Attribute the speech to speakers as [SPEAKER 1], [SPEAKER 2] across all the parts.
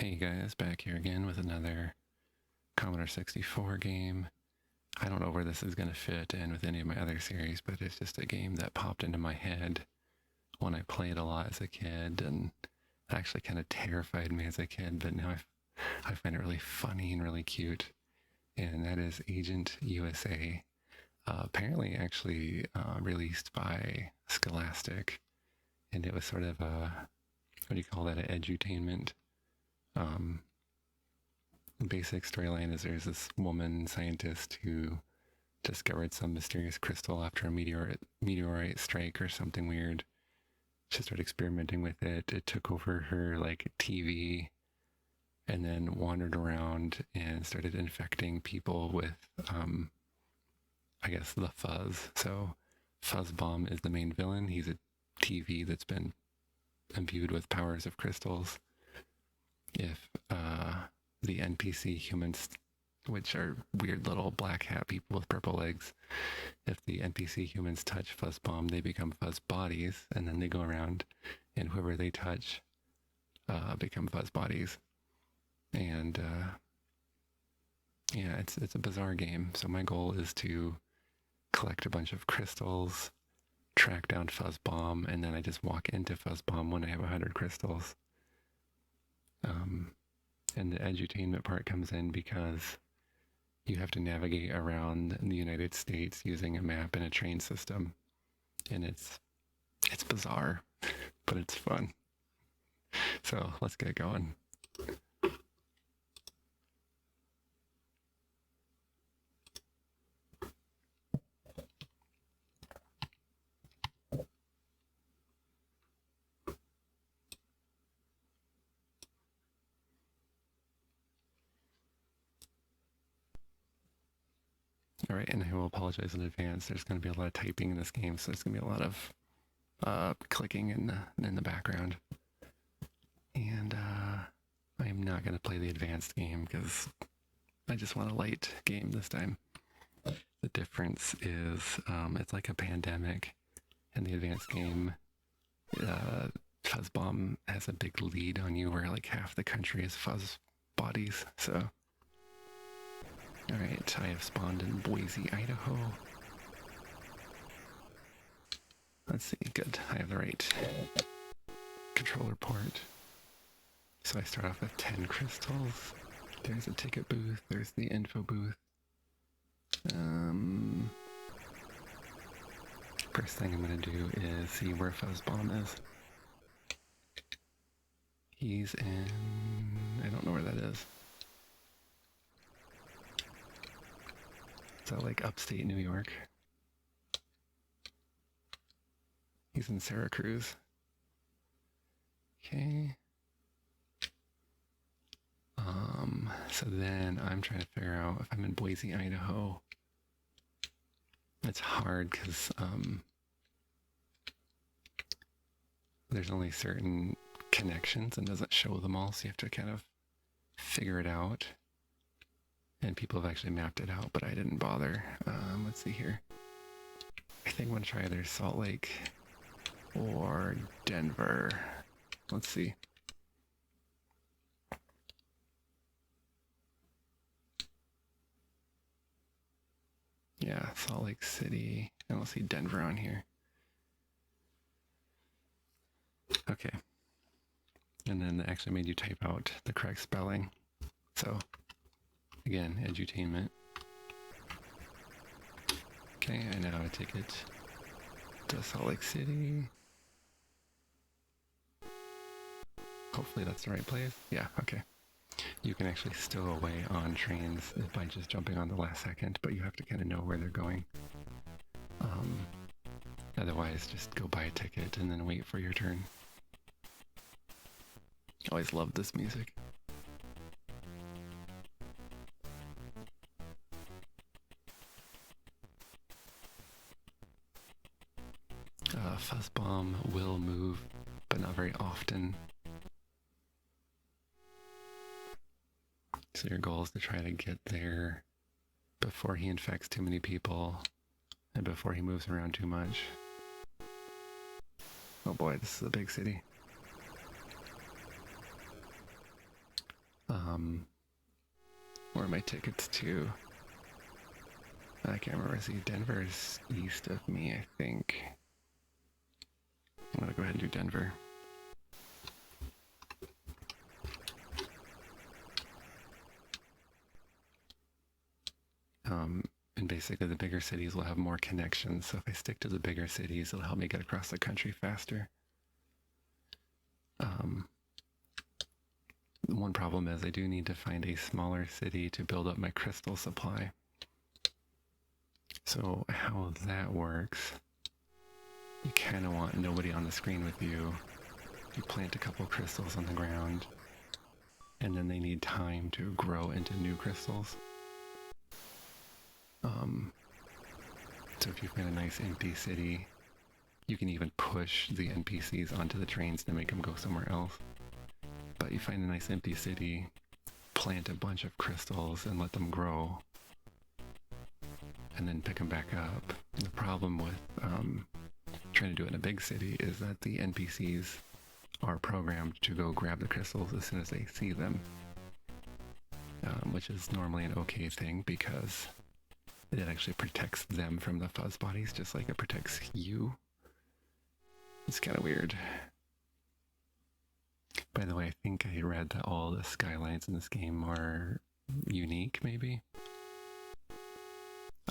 [SPEAKER 1] Hey guys, back here again with another Commodore 64 game. I don't know where this is going to fit in with any of my other series, but it's just a game that popped into my head when I played a lot as a kid, and actually kind of terrified me as a kid, but now I find it really funny and really cute, and that is Agent USA. Apparently actually released by Scholastic, and it was sort of a, what do you call that, an edutainment. Um, Basic storyline is there's this woman scientist who discovered some mysterious crystal after a meteorite strike or something weird. She started experimenting with it. It took over her like TV, and then wandered around and started infecting people with, I guess, the fuzz. So Fuzz Bomb is the main villain. He's a TV that's been imbued with powers of crystals. If the NPC humans, which are weird little black hat people with purple legs, if the NPC humans touch Fuzz Bomb, they become Fuzz Bodies, and then they go around, and whoever they touch become Fuzz Bodies. And yeah, it's a bizarre game. So my goal is to collect a bunch of crystals, track down Fuzz Bomb, and then I just walk into Fuzz Bomb when I have 100 crystals. And the edutainment part comes in because you have to navigate around the United States using a map and a train system. And it's bizarre, but it's fun. So let's get going. All right, and I will apologize in advance. There's going to be a lot of typing in this game, so there's going to be a lot of clicking in the background. And I am not going to play the advanced game because I just want a light game this time. The difference is it's like a pandemic. In the advanced game, Fuzz Bomb has a big lead on you where like half the country is Fuzz Bodies, so... Alright, I have spawned in Boise, Idaho. Let's see, good. I have the right controller port. So I start off with 10 crystals. There's a ticket booth, there's the info booth. First thing I'm gonna do is see where Fuzz Bomb is. He's in... I don't know where that is. Is that like upstate New York? He's in Syracuse. Okay. So then I'm trying to figure out if I'm in Boise, Idaho. It's hard because there's only certain connections and doesn't show them all, so you have to kind of figure it out. And people have actually mapped it out, but I didn't bother. Let's see here. I think I'm going to try either Salt Lake or Denver. Let's see. Yeah, Salt Lake City. And we'll see Denver on here. Okay. And then they actually made you type out the correct spelling. So... Again, edutainment. Okay, I now have a ticket to Salt Lake City. Hopefully that's the right place. Yeah, okay. You can actually stow away on trains by just jumping on the last second, but you have to kind of know where they're going. Otherwise, just go buy a ticket and then wait for your turn. Always loved this music. Fuzz Bomb will move, but not very often. So your goal is to try to get there before he infects too many people and before he moves around too much. Oh boy, this is a big city. Where are my tickets to? I can't remember. See, Denver's east of me, I think. I'm gonna go ahead and do Denver. And basically the bigger cities will have more connections, so if I stick to the bigger cities, it'll help me get across the country faster. One problem is I do need to find a smaller city to build up my crystal supply. So how that works, you kind of want nobody on the screen with you. You plant a couple crystals on the ground, and then they need time to grow into new crystals. So if you find a nice empty city, you can even push the NPCs onto the trains to make them go somewhere else. But you find a nice empty city, plant a bunch of crystals and let them grow, and then pick them back up. And the problem with trying to do it in a big city is that the NPCs are programmed to go grab the crystals as soon as they see them, which is normally an okay thing because it actually protects them from the fuzz bodies just like it protects you. It's kind of weird. By the way, I think I read that all the skylines in this game are unique, maybe?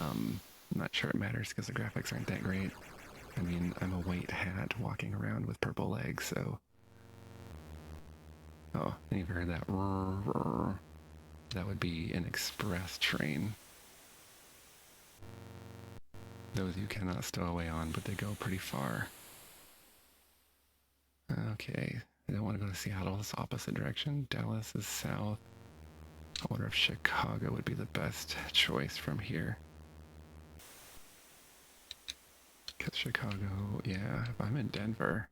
[SPEAKER 1] I'm not sure it matters because the graphics aren't that great. I mean, I'm a white hat walking around with purple legs, so... Oh, and you've heard that? That would be an express train. Those you cannot stow away on, but they go pretty far. Okay, I don't want to go to Seattle. It's opposite direction. Dallas is south. I wonder if Chicago would be the best choice from here. Because Chicago, yeah, if I'm in Denver,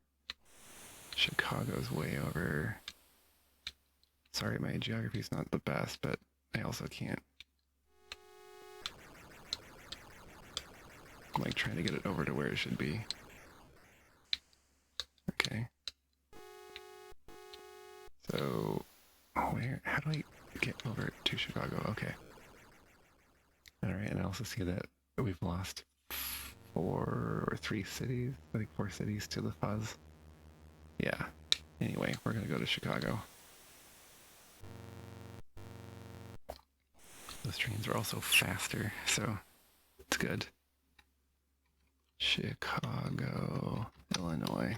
[SPEAKER 1] Chicago's way over. Sorry, my geography's not the best, but I also can't. I'm like trying to get it over to where it should be. Okay. So, how do I get over to Chicago? Okay. Alright, and I also see that we've lost 3 cities, I think 4 cities to the fuzz. Yeah. Anyway, we're gonna go to Chicago. Those trains are also faster, so it's good. Chicago, Illinois.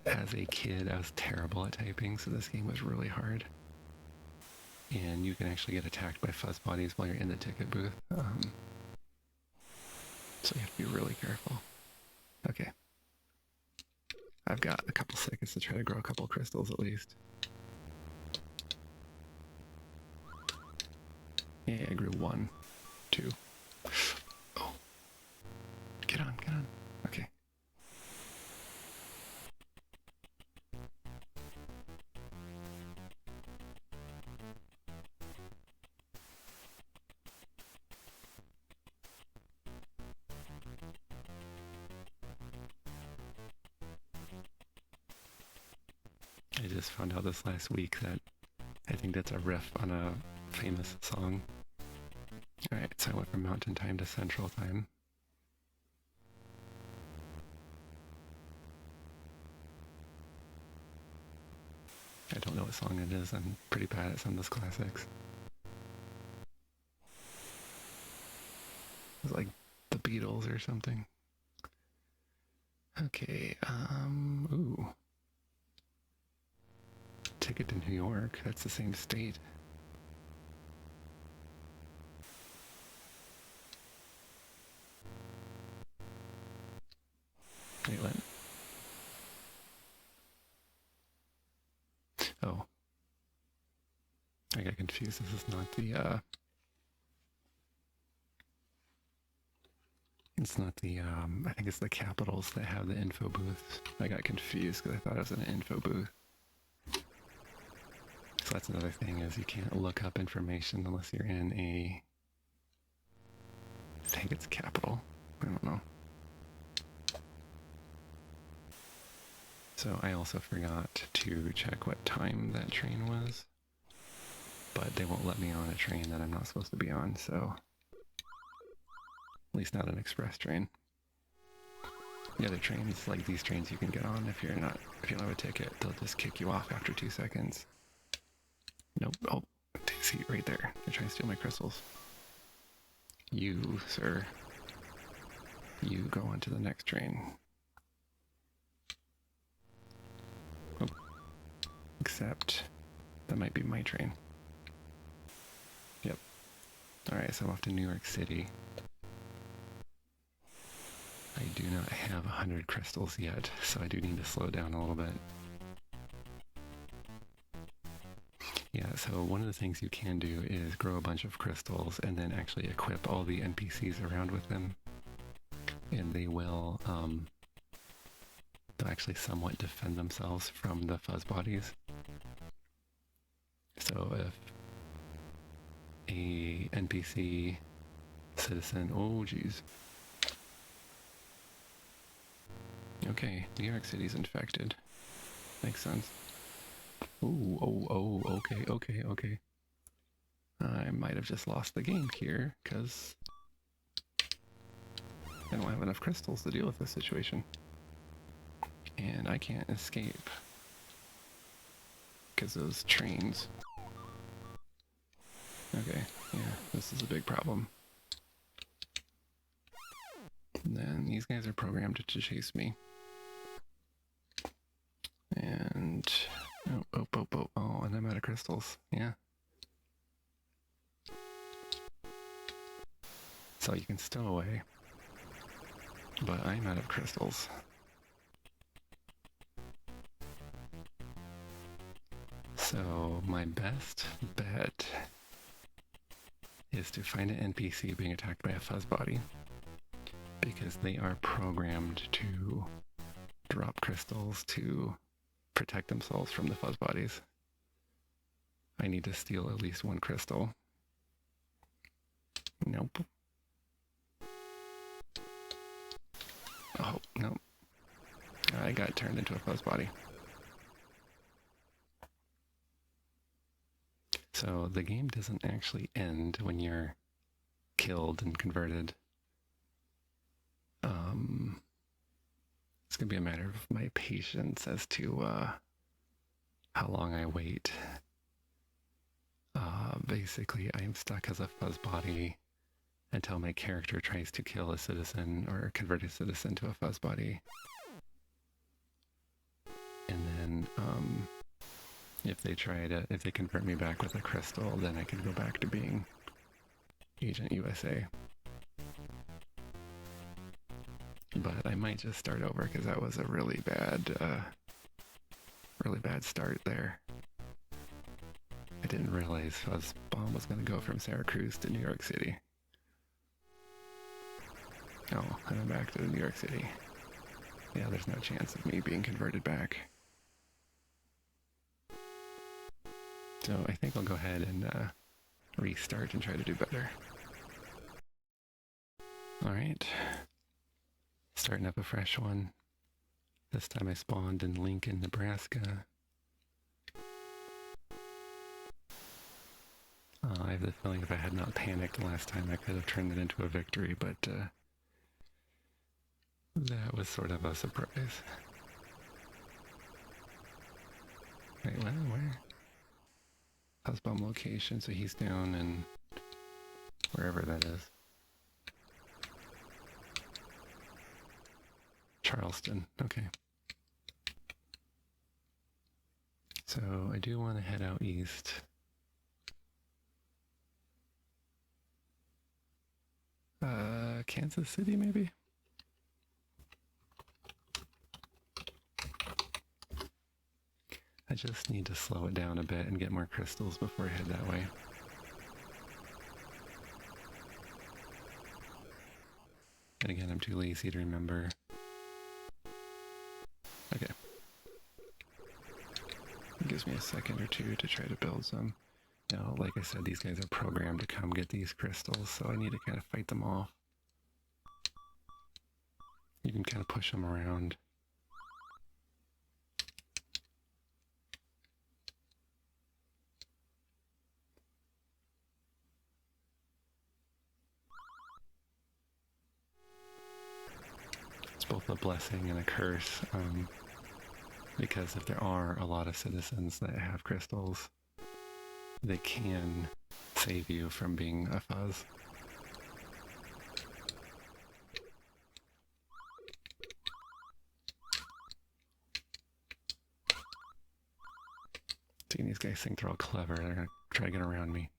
[SPEAKER 1] As a kid, I was terrible at typing, so this game was really hard. And you can actually get attacked by fuzz bodies while you're in the ticket booth. So you have to be really careful. Okay. I've got a couple seconds to try to grow a couple crystals at least. Yeah, I grew 1, 2. Oh. Get on, get on. Okay. I just found out this last week that I think that's a riff on a famous song. Alright, so I went from Mountain Time to Central Time. I don't know what song it is. I'm pretty bad at some of those classics. It's like the Beatles or something. Okay, ooh. Ticket to New York, that's the same state. Wait, what? Oh. I got confused. This is not the, it's not the, I think it's the Capitals that have the info booth. I got confused because I thought it was an info booth. So that's another thing, is you can't look up information unless you're in a... I think it's Capital. I don't know. So I also forgot to check what time that train was. but they won't let me on a train that I'm not supposed to be on, so at least not an express train. The other trains, like these trains, you can get on if you don't have a ticket. They'll just kick you off after 2 seconds. Nope. Oh, see right there. They're trying to steal my crystals. You, sir. You go on to the next train. Oh. Except that might be my train. Yep. Alright, so I'm off to New York City. I do not have 100 crystals yet, so I do need to slow down a little bit. Yeah, so one of the things you can do is grow a bunch of crystals and then actually equip all the NPCs around with them. And they will they'll actually somewhat defend themselves from the fuzz bodies. So if a NPC citizen, oh geez. Okay, New York City's infected. Makes sense. Ooh, okay. I might have just lost the game here, because I don't have enough crystals to deal with this situation. And I can't escape. Because those trains. Okay, yeah, this is a big problem. And then these guys are programmed to chase me. And oh, and I'm out of crystals. Yeah. So you can stow away, but I'm out of crystals. So my best bet is to find an NPC being attacked by a fuzz body, because they are programmed to drop crystals to protect themselves from the fuzz bodies. I need to steal at least one crystal. Nope. Oh, nope. I got turned into a fuzz body. So the game doesn't actually end when you're killed and converted. It's going to be a matter of my patience as to how long I wait. Basically, I am stuck as a fuzz body until my character tries to kill a citizen or convert a citizen to a fuzz body. And then if they convert me back with a crystal, then I can go back to being Agent USA. But I might just start over because that was a really bad start there. I didn't realize Fuzz Bomb was going to go from Syracuse to New York City. Oh, and I'm back to New York City. Yeah, there's no chance of me being converted back. So I think I'll go ahead and restart and try to do better. Alright. Starting up a fresh one. This time I spawned in Lincoln, Nebraska. I have the feeling if I had not panicked last time, I could have turned it into a victory, but that was sort of a surprise. Wait, where? House bomb location, so he's down in wherever that is. Charleston, okay. So I do want to head out east. Kansas City, maybe? I just need to slow it down a bit and get more crystals before I head that way. And again, I'm too lazy to remember. Okay. It gives me a second or two to try to build some. Now, like I said, these guys are programmed to come get these crystals, so I need to kind of fight them off. You can kind of push them around. both a blessing and a curse. Because if there are a lot of citizens that have crystals, they can save you from being a fuzz. Seeing these guys think they're all clever, they're gonna try to get around me.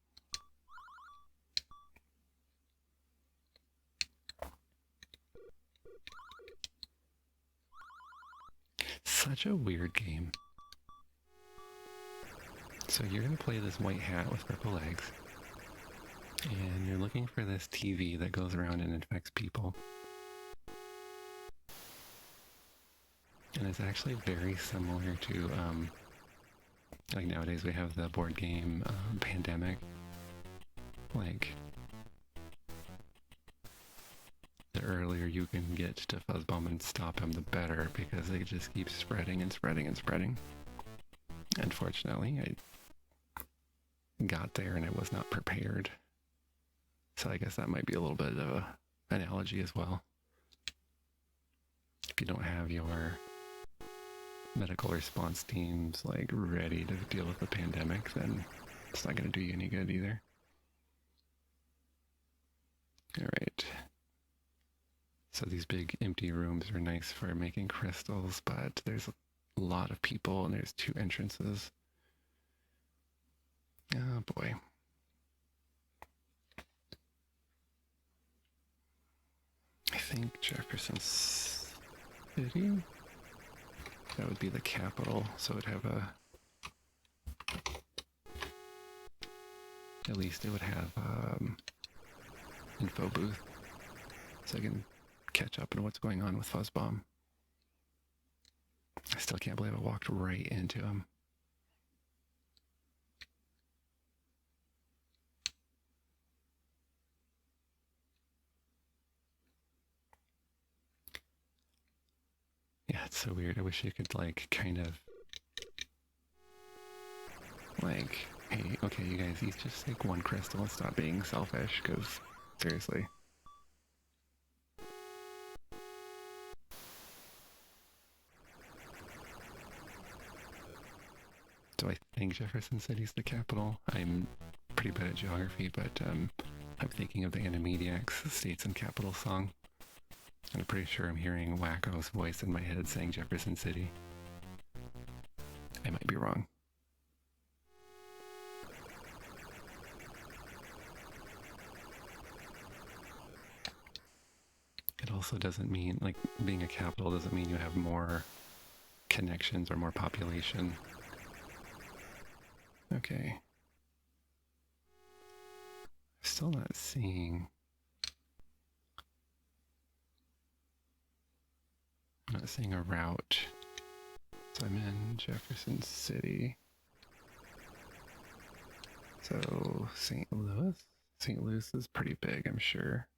[SPEAKER 1] Such a weird game. So you're gonna play this white hat with purple legs, and you're looking for this TV that goes around and infects people. And it's actually very similar to, like nowadays we have the board game Pandemic. Like, the earlier you can get to Fuzzbomb and stop him, the better, because they just keep spreading and spreading and spreading. Unfortunately, I got there and I was not prepared. So I guess that might be a little bit of an analogy as well. If you don't have your medical response teams like ready to deal with the pandemic, then it's not going to do you any good either. All right. So these big empty rooms are nice for making crystals, but there's a lot of people and there's 2 entrances. Oh boy. I think Jefferson City, that would be the capital, so it'd have at least it would have info booth, so I can catch up on what's going on with Fuzzbomb. I still can't believe I walked right into him. Yeah, it's so weird. I wish you could, like, kind of, like, hey, okay, you guys, each just take 1 crystal and stop being selfish, because, seriously. So I think Jefferson City's the capital. I'm pretty bad at geography, but I'm thinking of the Animaniacs States and Capitals song. And I'm pretty sure I'm hearing Wacko's voice in my head saying Jefferson City. I might be wrong. It also doesn't mean, like, being a capital doesn't mean you have more connections or more population. Okay. Still not seeing... I'm not seeing a route. So I'm in Jefferson City. So St. Louis? St. Louis is pretty big, I'm sure.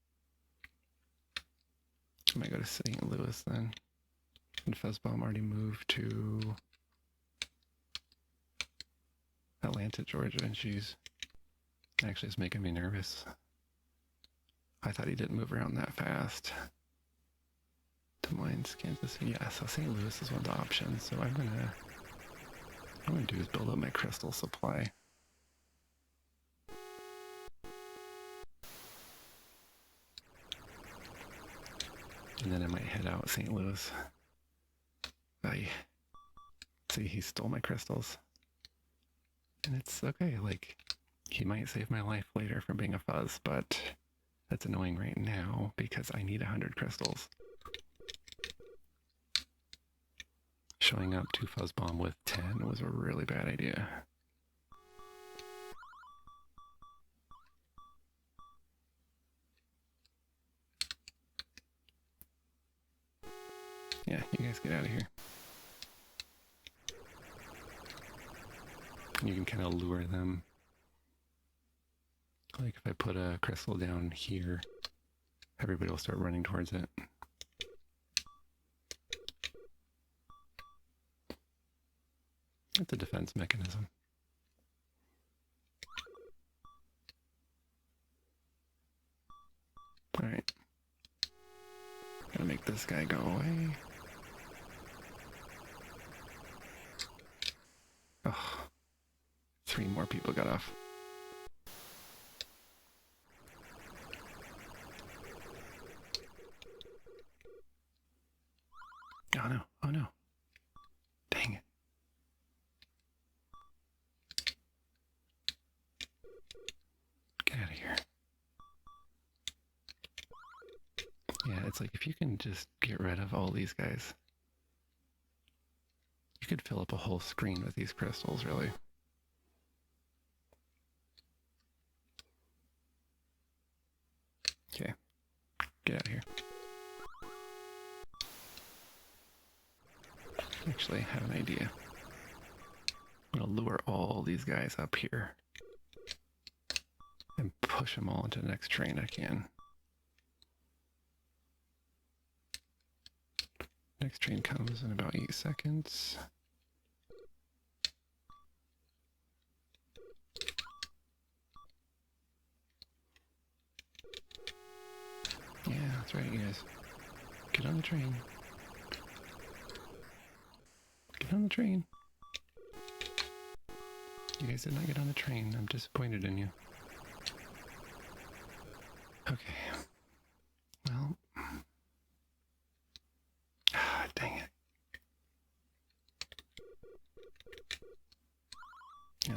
[SPEAKER 1] I might go to St. Louis then. And Fuzzbomb already moved to Atlanta, Georgia, and she's actually it's making me nervous. I thought he didn't move around that fast. Des Moines, Kansas City. Yeah, so St. Louis is one of the options. So what I'm gonna do is build up my crystal supply. And then I might head out St. Louis. See, he stole my crystals. And it's okay, like, he might save my life later from being a fuzz, but that's annoying right now because I need 100 crystals. Showing up to Fuzzbomb with 10 was a really bad idea. Yeah, you guys get out of here. You can kind of lure them. Like if I put a crystal down here, everybody will start running towards it. It's a defense mechanism. Alright. Gotta to make this guy go away. Oh, 3 more people got off. Oh no, oh no. Dang it. Get out of here. Yeah, it's like if you can just get rid of all these guys, you could fill up a whole screen with these crystals, really. Okay, get out of here. Actually, I have an idea. I'm gonna lure all these guys up here and push them all into the next train I can. Next train comes in about 8 seconds. Yeah, that's right, you guys. Get on the train. Get on the train. You guys did not get on the train. I'm disappointed in you. Okay. Well. Ah, dang it.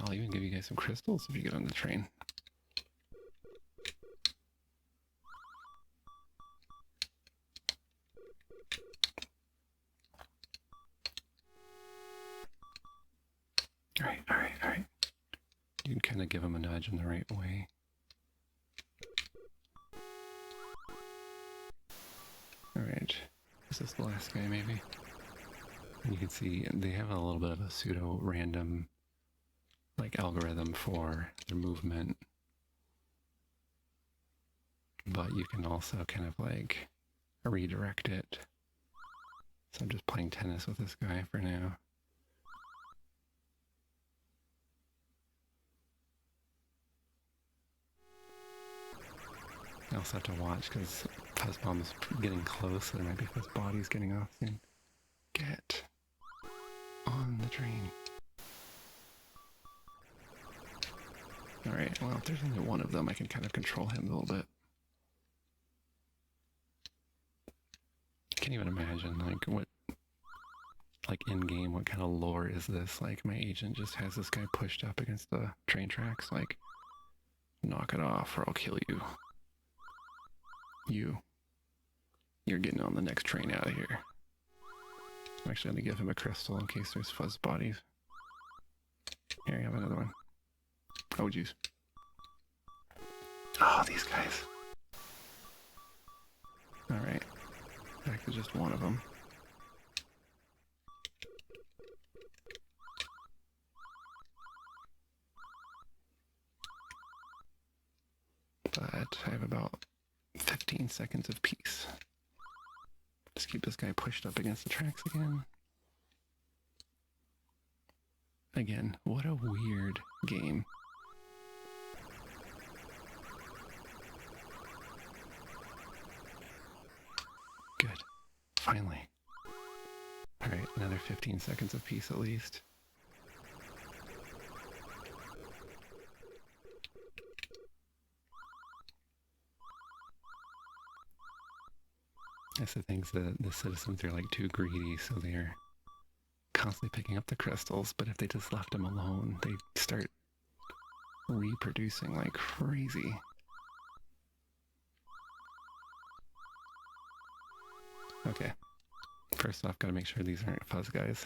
[SPEAKER 1] I'll even give you guys some crystals if you get on the train. All right. You can kind of give them a nudge in the right way. All right. Is this the last guy, maybe? And you can see they have a little bit of a pseudo-random like algorithm for their movement. But you can also kind of like redirect it. So I'm just playing tennis with this guy for now. I also have to watch because Fuzzbomb is getting close. There might be Fuzz bodies getting off soon. Get on the train. Alright, well, if there's only one of them, I can kind of control him a little bit. I can't even imagine, like, what, like, in-game, what kind of lore is this? Like, my agent just has this guy pushed up against the train tracks, like, knock it off or I'll kill you. You're getting on the next train out of here. I'm actually going to give him a crystal in case there's fuzz bodies. Here, I have another one. Oh, jeez. Oh, these guys. Alright. Back to just one of them. But I have about 15 seconds of peace. Just keep this guy pushed up against the tracks again. Again, what a weird game. Good. Finally. Alright, another 15 seconds of peace at least. That's the things that the citizens are like too greedy, so they're constantly picking up the crystals, but if they just left them alone, they start reproducing like crazy. Okay. First off, gotta make sure these aren't fuzz guys.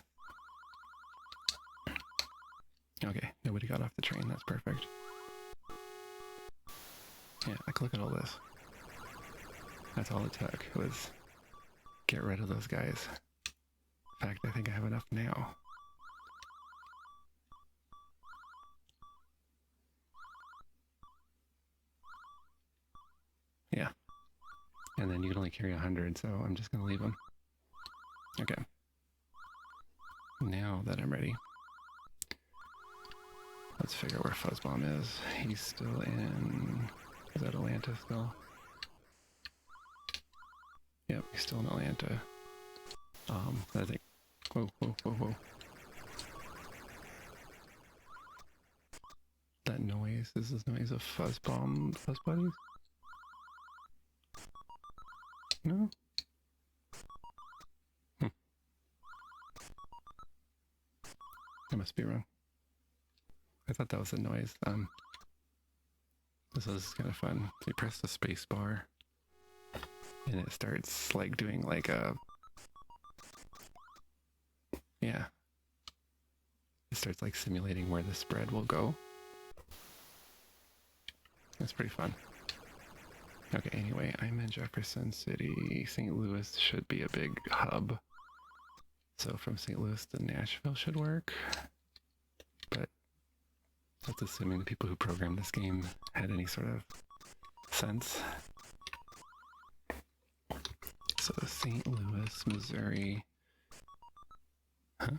[SPEAKER 1] Okay, nobody got off the train, that's perfect. Yeah, like look at all this. That's all it took, was get rid of those guys. In fact, I think I have enough now. Yeah. And then you can only carry 100, so I'm just going to leave them. Okay. Now that I'm ready, let's figure out where Fuzzbomb is. He's still in... Is that Atlanta still? Yep, he's still in Atlanta. I think. Whoa, whoa, whoa, whoa. That noise is this noise of fuzz buddies? No? I must be wrong. I thought that was a noise. This is kind of fun. So you press the space bar and it starts like doing like a, yeah. It starts like simulating where the spread will go. That's pretty fun. Okay, anyway, I'm in Jefferson City. St. Louis should be a big hub. So from St. Louis to Nashville should work. But that's assuming the people who programmed this game had any sort of sense. So St. Louis, Missouri. Huh?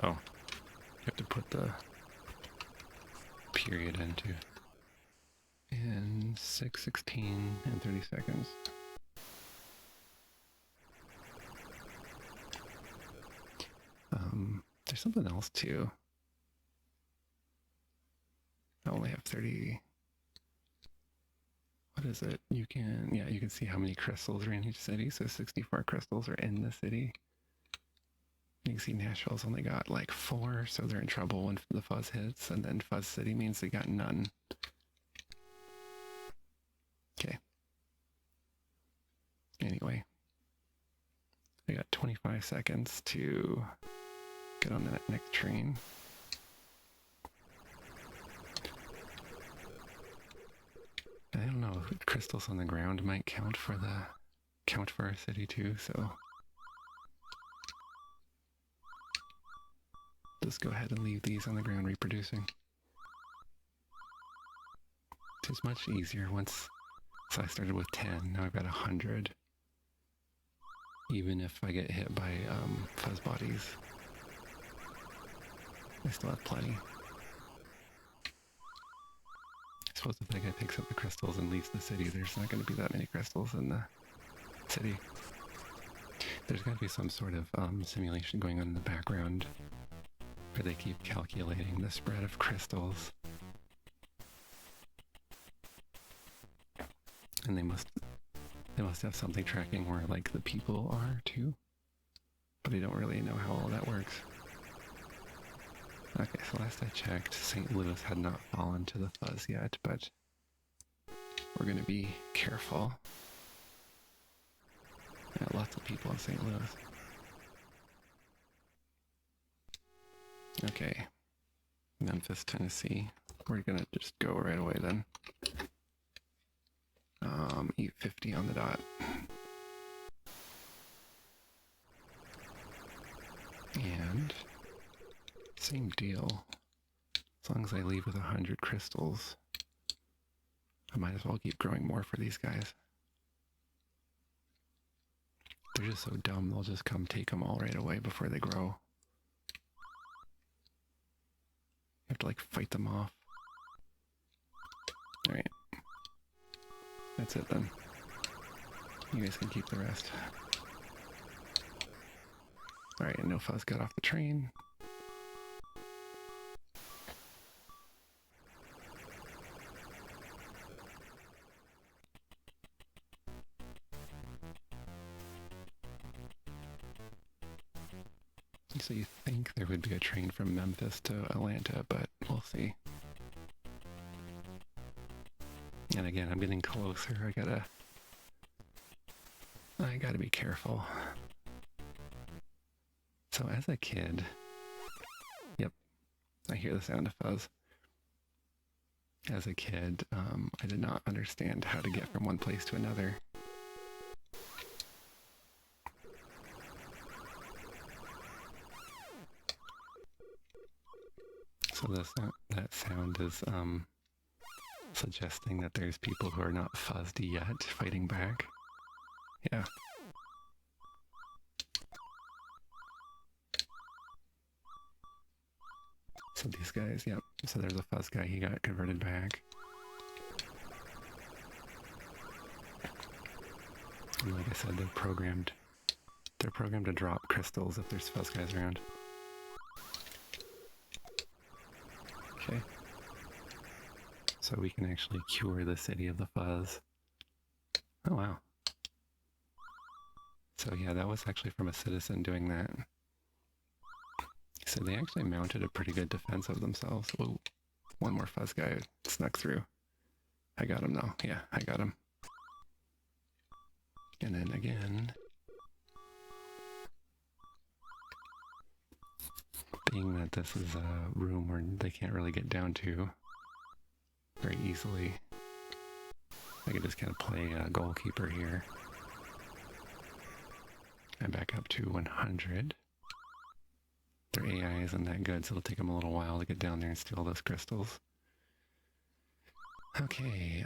[SPEAKER 1] Oh, you have to put the period into. In 6:16 and 30 seconds. There's something else too. I only have 30. What is it? You can see how many crystals are in each city. So 64 crystals are in the city. You can see Nashville's only got like 4, so they're in trouble when the fuzz hits, and then Fuzz City means they got none. Okay. Anyway, I got 25 seconds to get on that next train. I don't know, crystals on the ground might count for our city too, so just go ahead and leave these on the ground reproducing. It's much easier once. So I started with 10, now I've got 100. Even if I get hit by fuzz bodies, I still have plenty. I suppose if that guy picks up the crystals and leaves the city, there's not going to be that many crystals in the city. There's got to be some sort of simulation going on in the background where they keep calculating the spread of crystals. And they must have something tracking where like the people are too, but I don't really know how all that works. Okay, so last I checked, St. Louis had not fallen to the fuzz yet, but we're gonna be careful. Yeah, lots of people in St. Louis. Okay, Memphis, Tennessee. We're gonna just go right away then. 8:50 on the dot. And same deal. As long as I leave with 100 crystals, I might as well keep growing more for these guys. They're just so dumb, they'll just come take them all right away before they grow. You have to like fight them off. Alright. That's it then. You guys can keep the rest. Alright, and no fuzz got off the train. So you think there would be a train from Memphis to Atlanta, but we'll see. And again, I'm getting closer. I gotta be careful. So as a kid, yep, I hear the sound of fuzz. As a kid, I did not understand how to get from one place to another. So that sound is suggesting that there's people who are not fuzzed yet fighting back. Yeah. So these guys, yep. So there's a fuzz guy, he got converted back. And like I said, they're programmed to drop crystals if there's fuzz guys around. Okay. So we can actually cure the city of the fuzz. Oh wow. So yeah, that was actually from a citizen doing that. So they actually mounted a pretty good defense of themselves. Whoa, one more fuzz guy snuck through. I got him though. Yeah, I got him. And then again, being that this is a room where they can't really get down to very easily, I could just kind of play a goalkeeper here. And back up to 100. Their AI isn't that good, so it'll take them a little while to get down there and steal those crystals. Okay,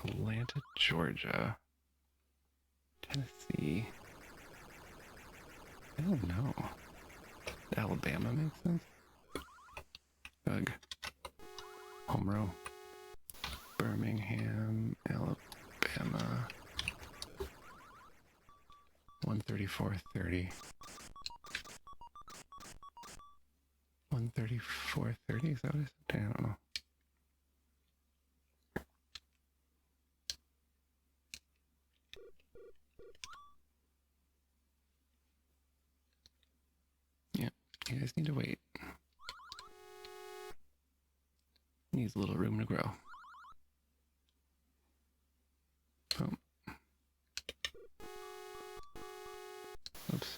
[SPEAKER 1] Atlanta, Georgia, Tennessee. I don't know. Alabama makes sense. Ugh. Home row. Birmingham, Alabama. 134.30. 134.30, is that what it is? I don't know. Yeah, you guys need to wait. Needs a little room to grow. Oh. Oops.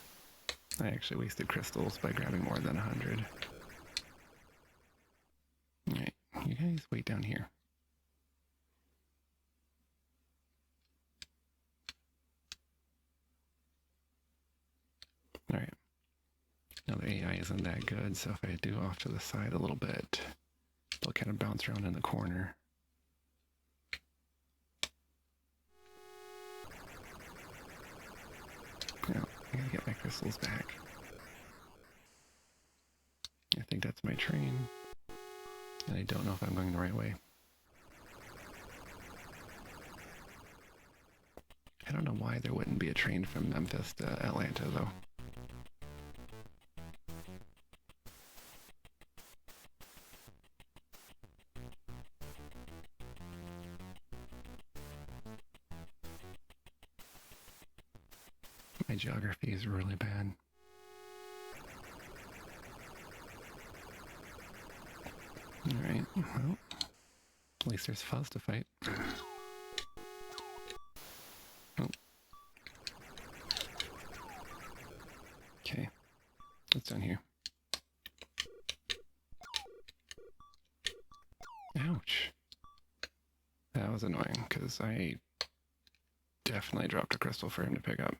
[SPEAKER 1] I actually wasted crystals by grabbing more than 100. Alright, you guys wait down here. Alright. Now the AI isn't that good, so if I do off to the side a little bit, they'll kind of bounce around in the corner. Now, I gotta get my crystals back. I think that's my train. And I don't know if I'm going the right way. I don't know why there wouldn't be a train from Memphis to Atlanta, though. My geography is really bad. Alright, well, at least there's fuzz to fight. Oh. Okay, what's down here? Ouch. That was annoying, because I definitely dropped a crystal for him to pick up.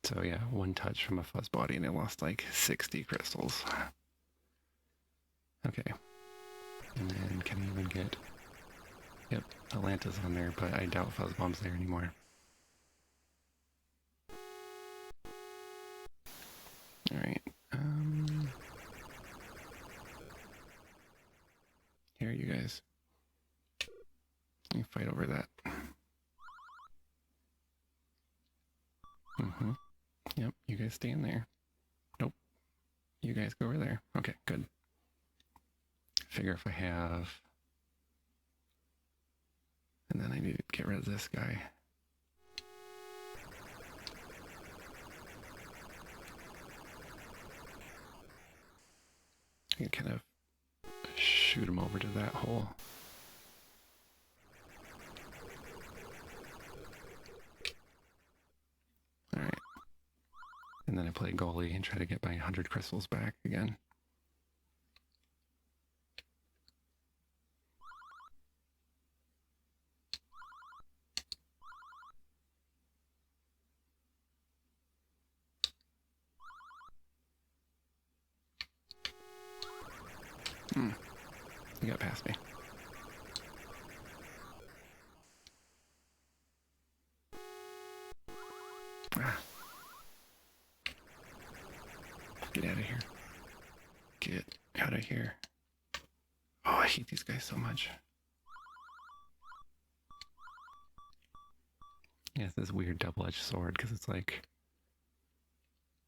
[SPEAKER 1] So yeah, one touch from a fuzz body and I lost like 60 crystals. Okay. And then can I even get... Yep, Atlanta's on there, but I doubt Fuzzbomb's there anymore. Alright, here, you guys. You fight over that. Yep, you guys stay in there. Nope. You guys go over there. Okay, good. Figure if I have... And then I need to get rid of this guy. I can kind of shoot him over to that hole. Alright. And then I play goalie and try to get my 100 crystals back again. You got past me. Ah. Get out of here. out of here. Oh, I hate these guys so much. Yeah, it's this weird double-edged sword because it's like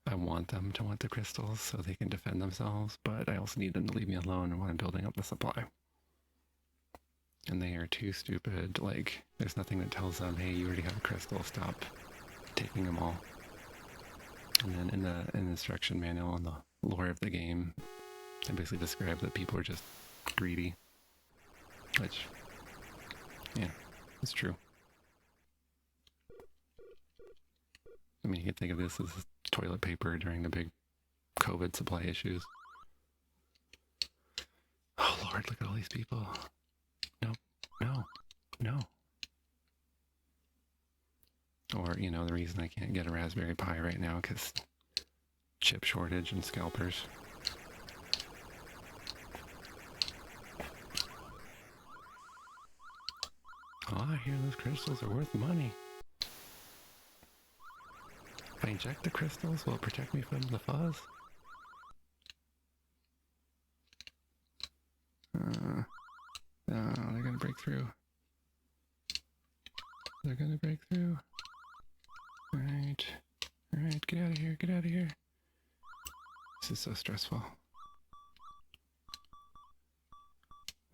[SPEAKER 1] I want them to want the crystals so they can defend themselves, but I also need them to leave me alone when I'm building up the supply. And they are too stupid. Like, there's nothing that tells them, hey, you already have a crystal, stop taking them all. And then in the instruction manual and the lore of the game, I basically describe that people are just greedy. Which, yeah, it's true. I mean, you can think of this as toilet paper during the big COVID supply issues. Oh, Lord, look at all these people. No, no, no. Or, you know, the reason I can't get a Raspberry Pi right now, because chip shortage and scalpers. Oh, I hear those crystals are worth money. If I inject the crystals, will it protect me from the fuzz? Oh, they're gonna break through. They're gonna break through. Alright. Alright, get out of here, get out of here. This is so stressful.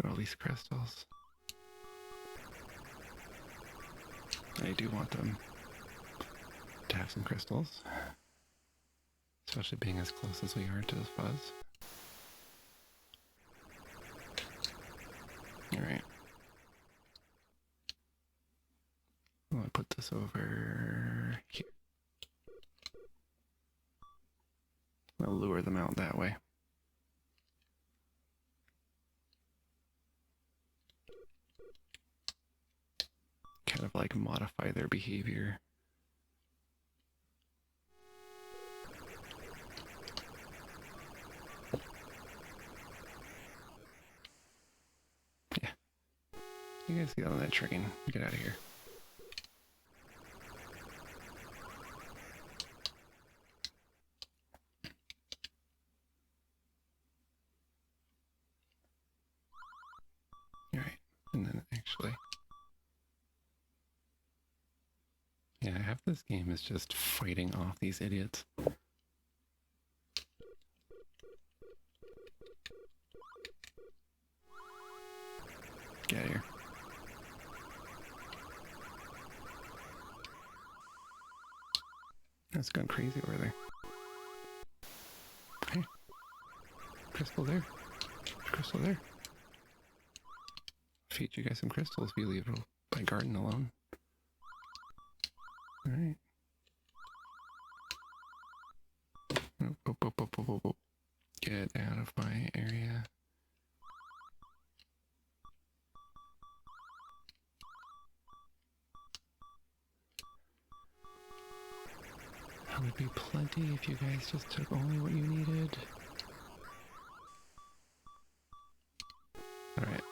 [SPEAKER 1] All these crystals. I do want them to have some crystals. Especially being as close as we are to the fuzz. Alright. I'll put this over here. I'll lure them out that way. Kind of like modify their behavior. Yeah. You guys get on that train. Get out of here. Alright. And then actually... yeah, half this game is just fighting off these idiots. Get out of here. That's gone crazy over there. Hey. Crystal there. Crystal there. Feed you guys some crystals if you leave my garden alone. Alright. Oh. Get out of my area. That would be plenty if you guys just took only what you needed. Alright.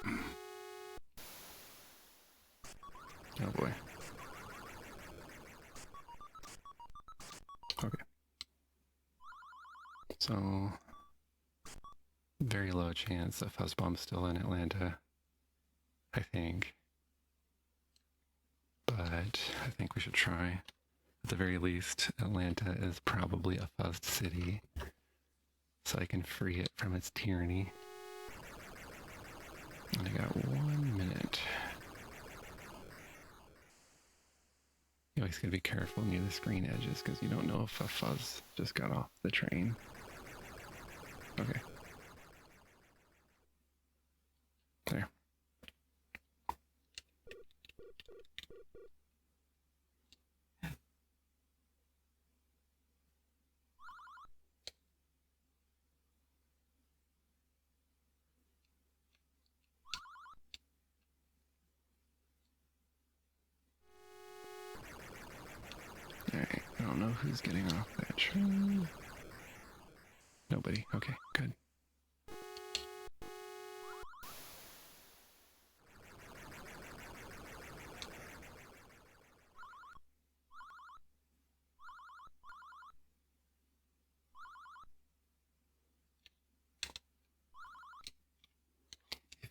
[SPEAKER 1] Oh boy. Okay. So, very low chance that Fuzzbomb's still in Atlanta, I think. But I think we should try. At the very least, Atlanta is probably a fuzzed city, so I can free it from its tyranny. And I got 1 minute. You always gotta be careful near the screen edges because you don't know if a fuzz just got off the train. Okay. There. Alright, I don't know who's getting off that train. Nobody. Okay, good.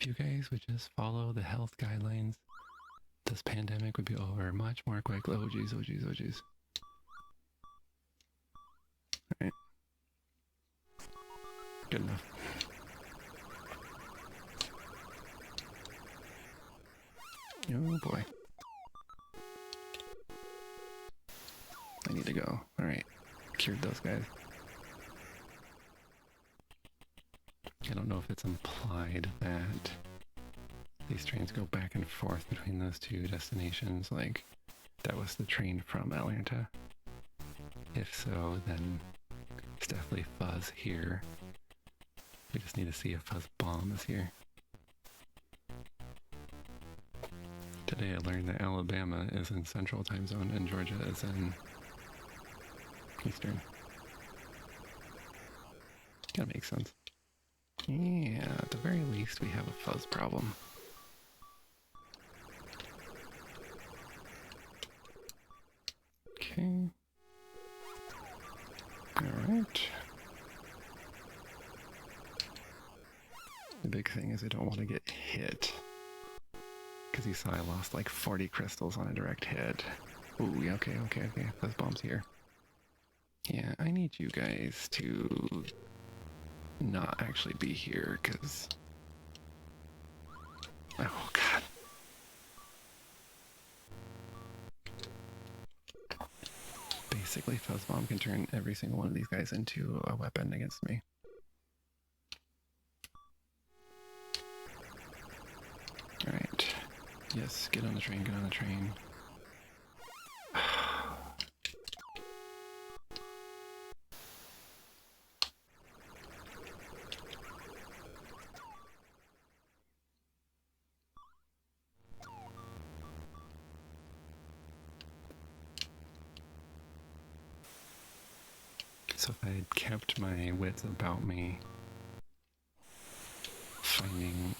[SPEAKER 1] If you guys would just follow the health guidelines, this pandemic would be over much more quickly. Oh geez, oh geez, oh geez. Alright. Good enough. Oh boy. I need to go. Alright. Cured those guys. I don't know if it's implied that these trains go back and forth between those two destinations, like that was the train from Atlanta. If so, then it's definitely Fuzz here. We just need to see if Fuzz Bomb is here. Today I learned that Alabama is in Central Time Zone and Georgia is in Eastern. That makes sense. Yeah, at the very least we have a fuzz problem. Okay. Alright. The big thing is I don't want to get hit. Because you saw I lost like 40 crystals on a direct hit. Ooh, yeah, okay. Fuzz Bomb's here. Yeah, I need you guys to not actually be here, because... Oh, God. Basically, Fuzz Bomb can turn every single one of these guys into a weapon against me. Alright. Yes, get on the train, get on the train. So if I had kept my wits about me, finding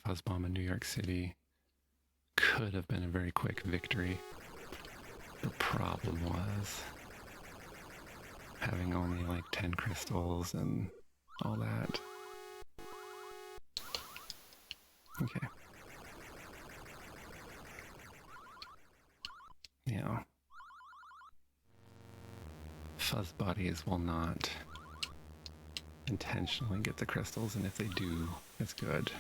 [SPEAKER 1] Fuzz Bomb in New York City could have been a very quick victory. The problem was having only like 10 crystals and all that. Okay. Yeah. Fuzz bodies will not intentionally get the crystals, and if they do, it's good.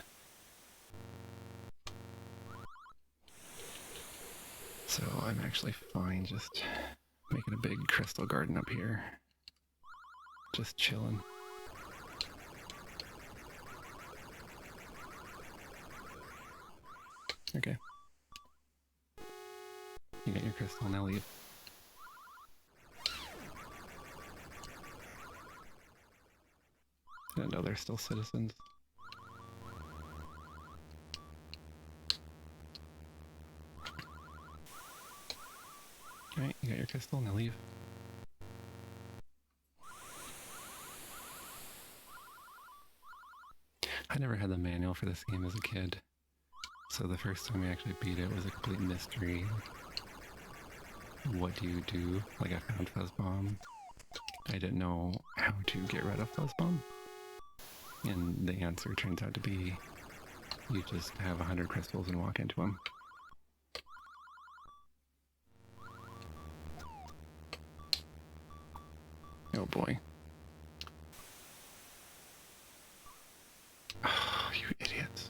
[SPEAKER 1] So I'm actually fine just making a big crystal garden up here. Just chilling. Okay. You got your crystal, now leave. I didn't know they're still citizens. Alright, you got your crystal, now leave. I never had the manual for this game as a kid, so the first time we actually beat it was a complete mystery. What do you do? Like, I found Fuzz Bomb. I didn't know how to get rid of Fuzz Bomb. And the answer turns out to be, you just have 100 crystals and walk into them. Oh boy. Oh, you idiots.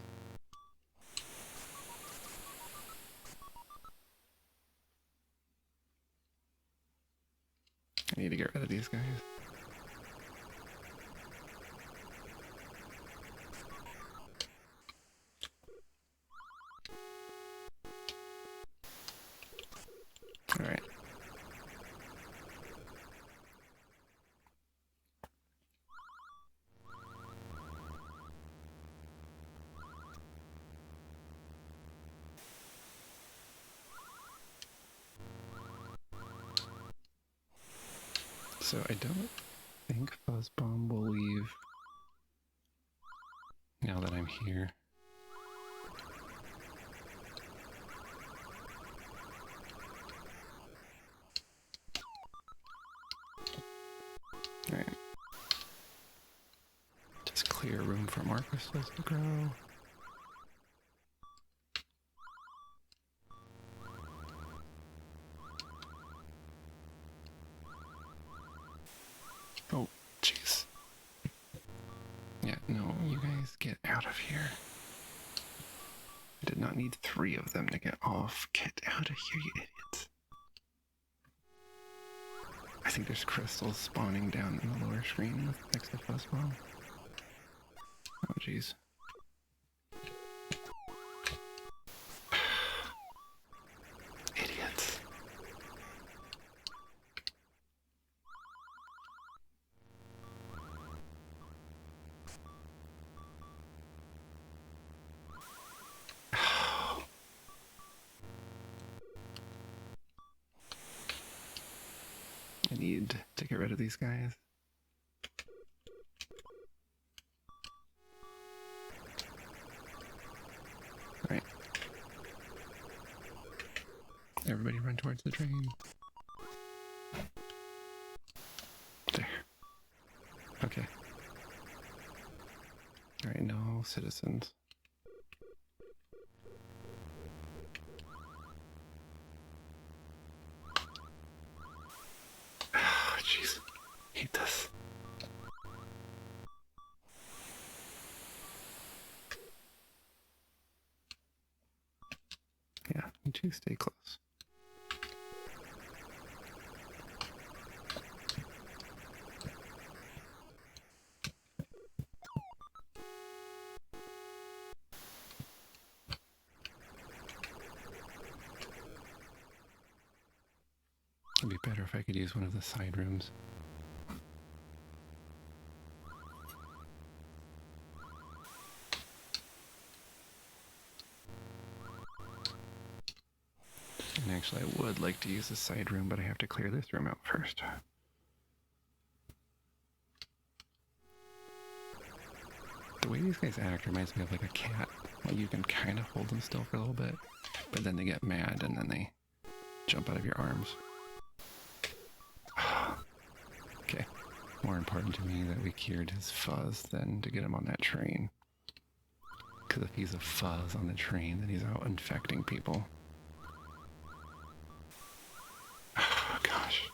[SPEAKER 1] I need to get rid of these guys. Alright. So I don't think Fuzz Bomb will leave now that I'm here. Alright. Just clear room for for more crystals to grow. Oh, jeez. Yeah, no, you guys get out of here. I did not need 3 of them to get off. Get out of here, you idiots. I think there's crystals spawning down in the lower screen next to Fuzzball. Oh, jeez. Idiots. I need to get rid of these guys. Alright. Everybody run towards the train. There. Okay. Alright, no citizens. Oh, jeez. Hate this. Yeah, you two stay close. It'd be better if I could use one of the side rooms. And actually, I would like to use the side room, but I have to clear this room out first. The way these guys act reminds me of like a cat. Like you can kind of hold them still for a little bit, but then they get mad and then they jump out of your arms. Okay. More important to me that we cured his fuzz than to get him on that train. Because if he's a fuzz on the train, then he's out infecting people. Oh, gosh.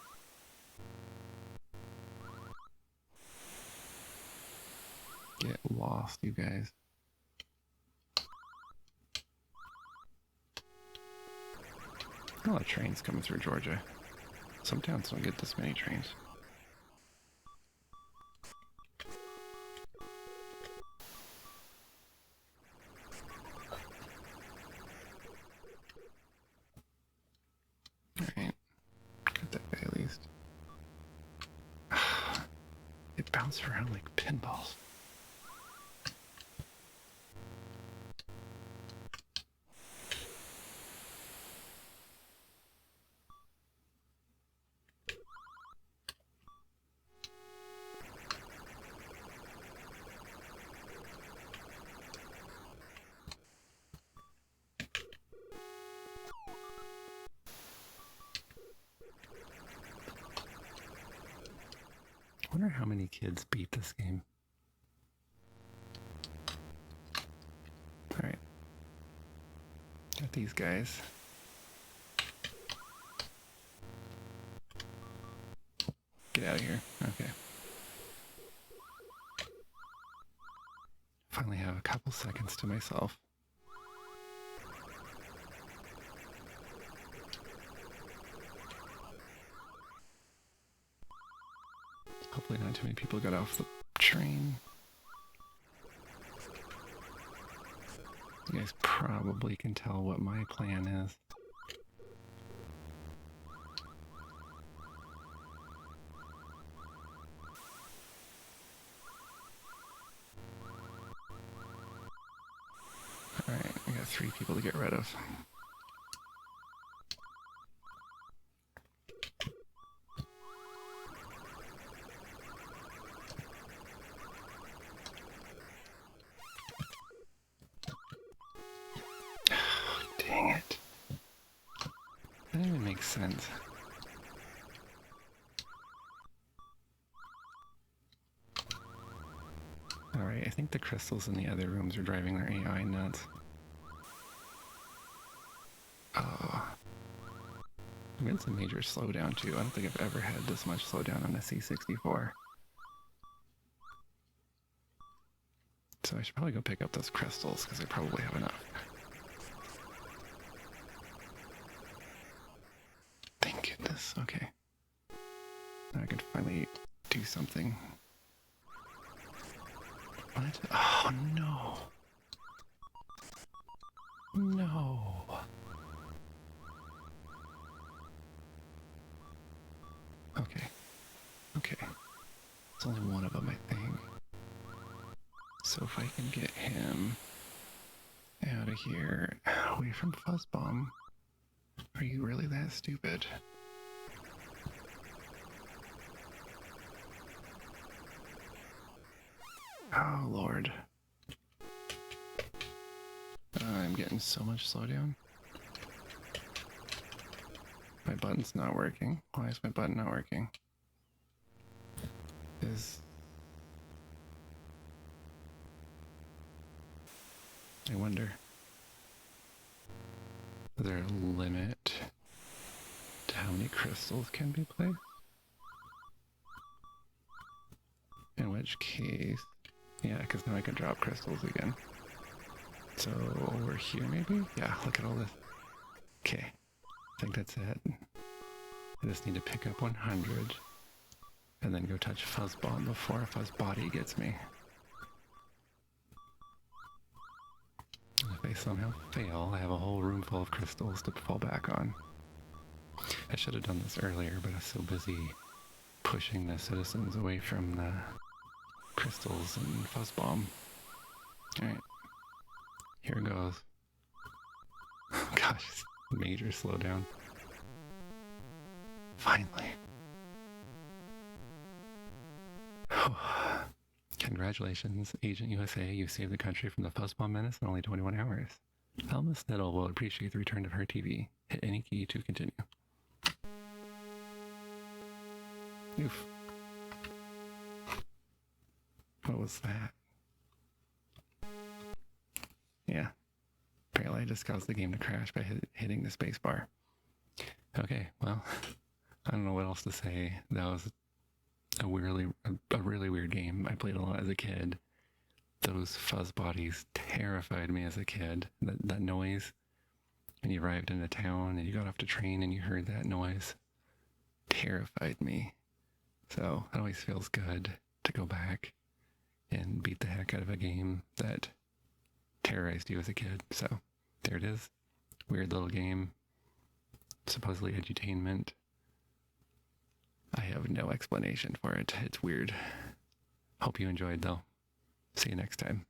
[SPEAKER 1] Get lost, you guys. A lot of trains coming through Georgia. Some towns don't get this many trains. Alright. Get that guy at least. It bounced around like pinballs. I wonder how many kids beat this game. Alright. Got these guys. Get out of here. Okay. Finally have a couple seconds to myself. Hopefully not too many people got off the train. You guys probably can tell what my plan is. Alright, I got 3 people to get rid of. Dang it. That didn't even make sense. Alright, right. I think the crystals in the other rooms are driving their AI nuts. Oh. I'm getting some major slowdown too. I don't think I've ever had this much slowdown on a C64. So I should probably go pick up those crystals because I probably have enough. Thank goodness. Okay. Now I can finally do something. What? Oh no. No. Okay. Okay. It's only one of them, I think. So if I can get him out of here, away from Fuzzbomb. Are you really that stupid? Oh, Lord. I'm getting so much slowdown. My button's not working. Why is my button not working? I wonder. Is there a limit to how many crystals can be played? In which case, yeah, because now I can drop crystals again. So over here maybe? Yeah, look at all this. Okay, I think that's it. I just need to pick up 100 and then go touch Fuzzbomb before Fuzzbody gets me. If I somehow fail, I have a whole room full of crystals to fall back on. I should have done this earlier, but I was so busy pushing the citizens away from the crystals and Fuzzbomb. Alright, here goes. Gosh, major slowdown. Finally. Congratulations, Agent USA, you saved the country from the Fuzzbomb menace in only 21 hours. Thelma Sniddle will appreciate the return of her TV. Hit any key to continue. Oof. What was that? Yeah. Apparently I just caused the game to crash by hitting the space bar. Okay, well, I don't know what else to say. That was a really weird game. I played a lot as a kid. Those fuzz bodies terrified me as a kid. That noise when you arrived in a town and you got off the train and you heard that noise terrified me. So it always feels good to go back and beat the heck out of a game that terrorized you as a kid. So there it is. Weird little game. Supposedly edutainment. I have no explanation for it. It's weird. Hope you enjoyed though. See you next time.